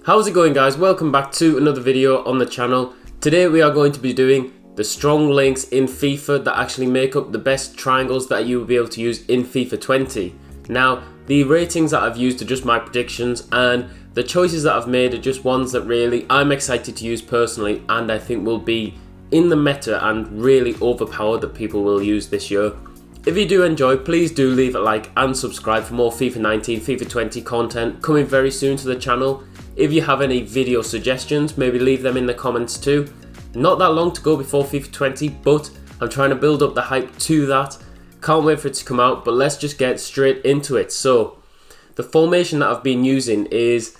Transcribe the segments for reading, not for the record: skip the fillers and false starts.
How's it going, guys? Welcome back to another video on the channel. Today we are going to be doing the strong links in FIFA that actually make up the best triangles that you will be able to use in FIFA 20. Now, the ratings that I've used are just my predictions, and the choices that I've made are just ones that really I'm excited to use personally, and I think will be in the meta and really overpowered that people will use this year. If you do enjoy, please do leave a like and subscribe for more FIFA 19, FIFA 20 content coming very soon to the channel. If you have any video suggestions, maybe leave them in the comments too. Not that long to go before FIFA 20, but I'm trying to build up the hype to that. Can't wait for it to come out, but let's just get straight into it. So, the formation that I've been using is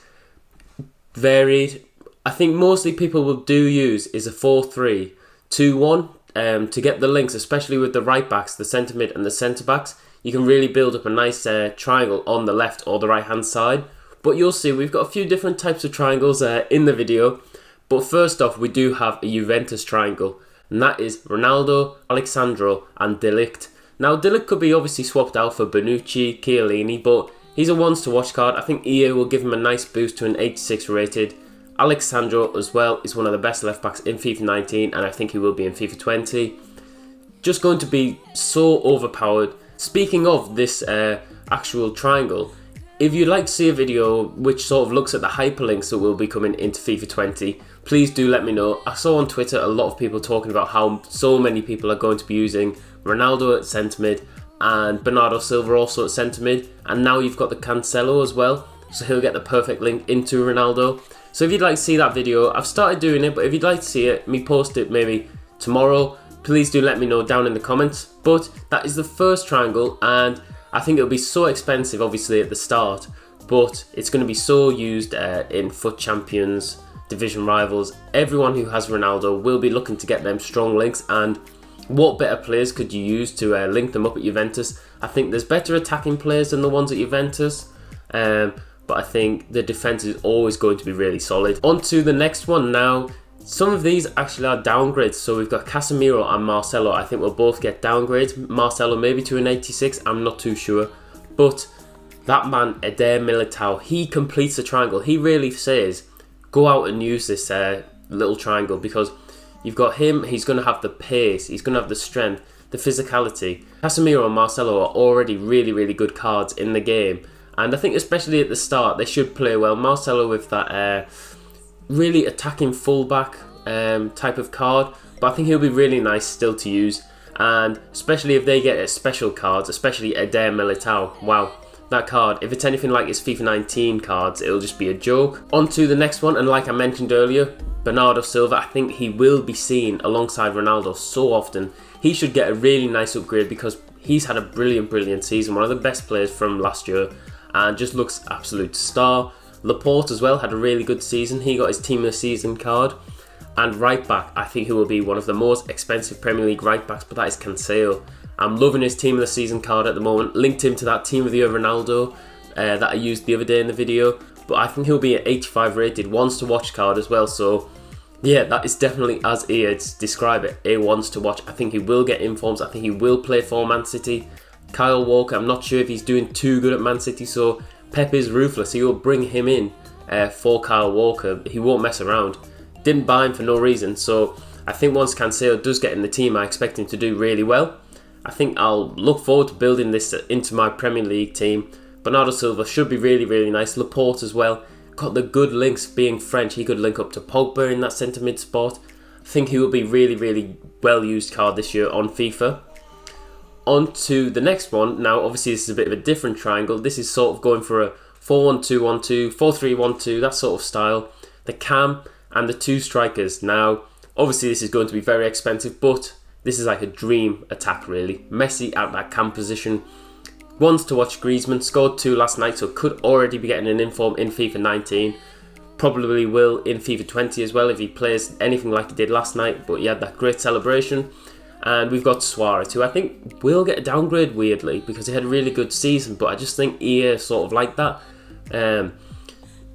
varied. I think mostly people will use is a 4-3-2-1 to get the links, especially with the right backs, the centre mid and the centre backs. You can really build up a nice triangle on the left or the right hand side. But you'll see we've got a few different types of triangles in the video. But first off, we do have a Ventus Triangle, and that is Ronaldo, Alexandro and De Ligt. Now, De Ligt could be obviously swapped out for Bonucci, Chiellini, but he's a ones to watch card. I think EA will give him a nice boost to an 86 rated. Alexandro as well is one of the best left backs in FIFA 19, and I think he will be in FIFA 20. Just going to be so overpowered. Speaking of this actual triangle, if you'd like to see a video which sort of looks at the hyperlinks that will be coming into FIFA 20, please do let me know. I saw on Twitter a lot of people talking about how so many people are going to be using Ronaldo at centre mid and Bernardo Silva also at centre mid, and now you've got the Cancelo as well, so he'll get the perfect link into Ronaldo. So if you'd like to see that video, I've started doing it, but if you'd like to see it, me post it maybe tomorrow, please do let me know down in the comments. But that is the first triangle, and I think it'll be so expensive obviously at the start, but it's going to be so used in FUT Champions, division rivals. Everyone who has Ronaldo will be looking to get them strong links, and what better players could you use to link them up at Juventus? I think there's better attacking players than the ones at Juventus, but I think the defence is always going to be really solid. On to the next one now. Some of these actually are downgrades, so we've got Casemiro and Marcelo. I think we'll both get downgrades. Marcelo maybe to an 86, I'm not too sure. But that man, Eder Militao, he completes the triangle. He really says, go out and use this little triangle, because you've got him, he's going to have the pace, he's going to have the strength, the physicality. Casemiro and Marcelo are already really good cards in the game. And I think especially at the start, they should play well. Marcelo with that really attacking fullback type of card, but I think he'll be really nice still to use, and especially if they get special cards, especially Eder Militao. Wow, that card, if it's anything like his FIFA 19 cards, it'll just be a joke. On to the next one, and like I mentioned earlier, Bernardo Silva, I think he will be seen alongside Ronaldo so often. He should get a really nice upgrade because he's had a brilliant season, one of the best players from last year, and just looks absolute star. Laporte as well had a really good season. He got his team of the season card. And right back, I think he will be one of the most expensive Premier League right backs, but that is Cancelo. I'm loving his team of the season card at the moment. Linked him to that team of the year Ronaldo that I used the other day in the video. But I think he'll be an 85 rated ones to watch card as well. So yeah, that is definitely, as EA describe it, a ones to watch. I think he will get informs. I think he will play for Man City. Kyle Walker, I'm not sure if he's doing too good at Man City, so Pep is ruthless. He will bring him in for Kyle Walker. He won't mess around. Didn't buy him for no reason. So I think once Cancelo does get in the team, I expect him to do really well. I think I'll look forward to building this into my Premier League team. Bernardo Silva should be really nice. Laporte as well. Got the good links, being French. He could link up to Pogba in that centre mid spot. I think he will be really well used card this year on FIFA. On to the next one. Now, obviously, this is a bit of a different triangle. This is sort of going for a 4-1-2-1-2, 4-3-1-2, that sort of style. The cam and the two strikers. Now, obviously, this is going to be very expensive, but this is like a dream attack, really. Messi at that cam position. Ones to watch, Griezmann scored 2 last night, so could already be getting an inform in FIFA 19. Probably will in FIFA 20 as well if he plays anything like he did last night, but he had that great celebration. And we've got Suarez, who I think will get a downgrade weirdly because he had a really good season, but I just think EA sort of like that.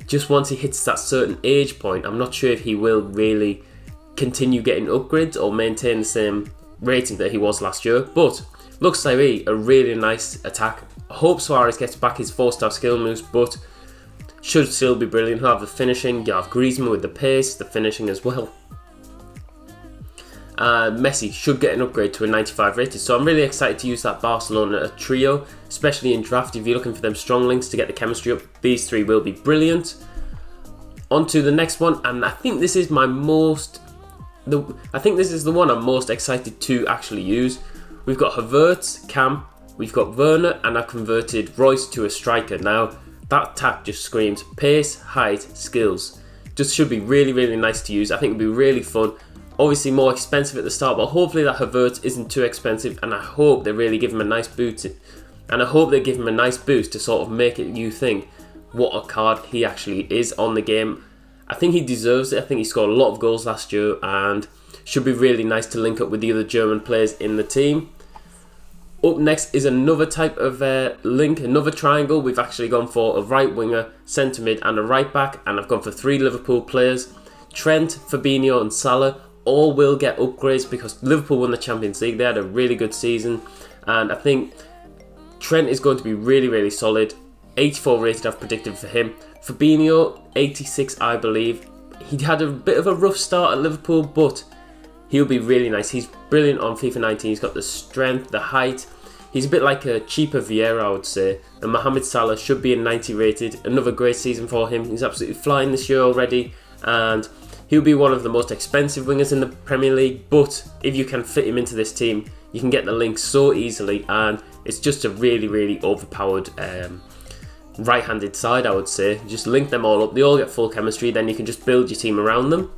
Just once he hits that certain age point, I'm not sure if he will really continue getting upgrades or maintain the same rating that he was last year. But looks like a really nice attack. I hope Suarez gets back his 4-star skill moves, but should still be brilliant. He'll have the finishing, you have Griezmann with the pace, the finishing as well. Messi should get an upgrade to a 95 rated, so I'm really excited to use that Barcelona trio, especially in draft. If you're looking for them strong links to get the chemistry up, these three will be brilliant. On to the next one, and I think this is the one I'm most excited to actually use. We've got Herberts Camp, we've got Werner, and I've converted Royce to a striker. Now that attack just screams pace, height, skills. Just should be really, really nice to use. I think it'll be really fun. Obviously more expensive at the start, but hopefully that Herberts isn't too expensive, and I hope they really give him a nice boost. And I hope they give him a nice boost to sort of make it you think what a card he actually is on the game. I think he deserves it. I think he scored a lot of goals last year and should be really nice to link up with the other German players in the team. Up next is another type of link, another triangle. We've actually gone for a right winger, centre mid and a right back, and I've gone for 3 Liverpool players. Trent, Fabinho and Salah all will get upgrades because Liverpool won the Champions League. They had a really good season, and I think Trent is going to be really, really solid. 84 rated I've predicted for him. Fabinho, 86 I believe. He had a bit of a rough start at Liverpool, but he'll be really nice. He's brilliant on FIFA 19. He's got the strength, the height. He's a bit like a cheaper Vieira, I would say. And Mohamed Salah should be a 90 rated. Another great season for him. He's absolutely flying this year already, and he'll be one of the most expensive wingers in the Premier League, but if you can fit him into this team, you can get the links so easily, and it's just a really, really overpowered right-handed side, I would say. Just link them all up, they all get full chemistry, then you can just build your team around them.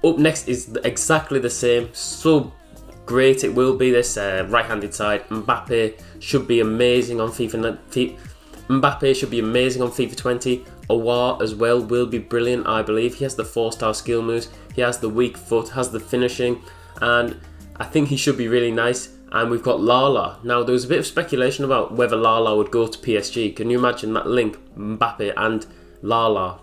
Up next is exactly the same, so great it will be, this right-handed side. Mbappe should be amazing on FIFA 20. Awar as well will be brilliant, I believe. He has the 4-star skill moves, he has the weak foot, has the finishing, and I think he should be really nice. And we've got Lala. Now there was a bit of speculation about whether Lala would go to PSG. Can you imagine that link, Mbappe and Lala?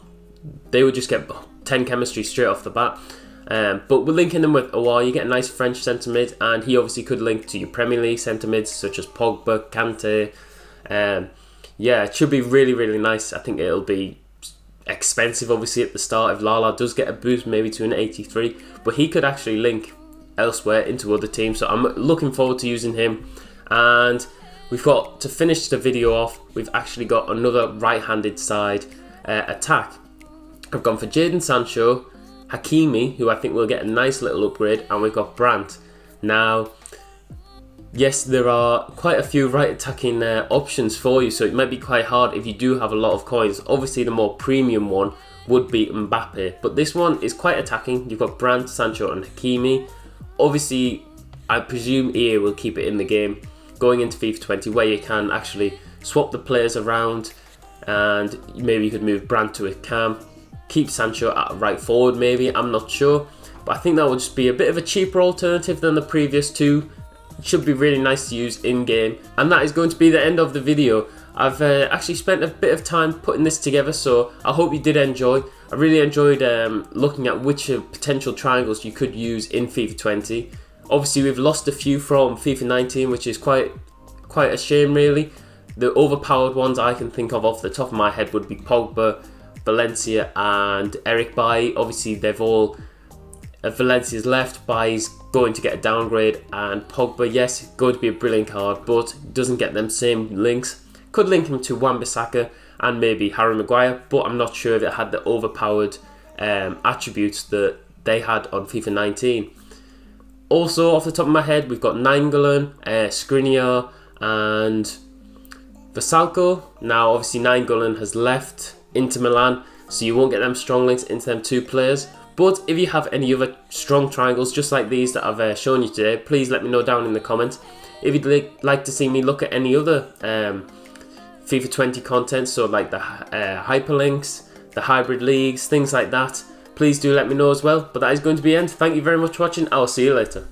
They would just get 10 chemistry straight off the bat. But we're linking them with Awar. You get a nice French centre mid, and he obviously could link to your Premier League centre mids such as Pogba, Kante. Yeah, it should be really, really nice. I think it'll be expensive obviously at the start if Lala does get a boost maybe to an 83, but he could actually link elsewhere into other teams, so I'm looking forward to using him. And we've got, to finish the video off, we've actually got another right-handed side attack. I've gone for Jadon Sancho, Hakimi, who I think will get a nice little upgrade, and we've got Brandt. Now, yes, there are quite a few right attacking options for you, so it might be quite hard if you do have a lot of coins. Obviously the more premium one would be Mbappe, but this one is quite attacking. You've got Brandt, Sancho and Hakimi. Obviously I presume EA will keep it in the game going into FIFA 20 where you can actually swap the players around, and maybe you could move Brandt to a camp, keep Sancho at right forward maybe, I'm not sure, but I think that would just be a bit of a cheaper alternative than the previous two. It should be really nice to use in game. And that is going to be the end of the video. I've actually spent a bit of time putting this together, so I hope you did enjoy. I really enjoyed looking at which potential triangles you could use in FIFA 20. Obviously we've lost a few from FIFA 19, which is quite a shame really. The overpowered ones I can think of off the top of my head would be Pogba, Valencia and Eric Bailly. Obviously they've all, Valencia's left, Bailly's going to get a downgrade, and Pogba, yes, going to be a brilliant card, but doesn't get them same links. Could link him to Wan-Bissaka and maybe Harry Maguire, but I'm not sure if it had the overpowered attributes that they had on FIFA 19. Also, off the top of my head, we've got Nainggolan, Skriniar and Vasalko. Now, obviously, Nainggolan has left Inter Milan, so you won't get them strong links into them two players. But if you have any other strong triangles just like these that I've shown you today, please let me know down in the comments. If you'd like to see me look at any other FIFA 20 content, so like the hyperlinks, the hybrid leagues, things like that, please do let me know as well. But that is going to be the end. Thank you very much for watching. I will see you later.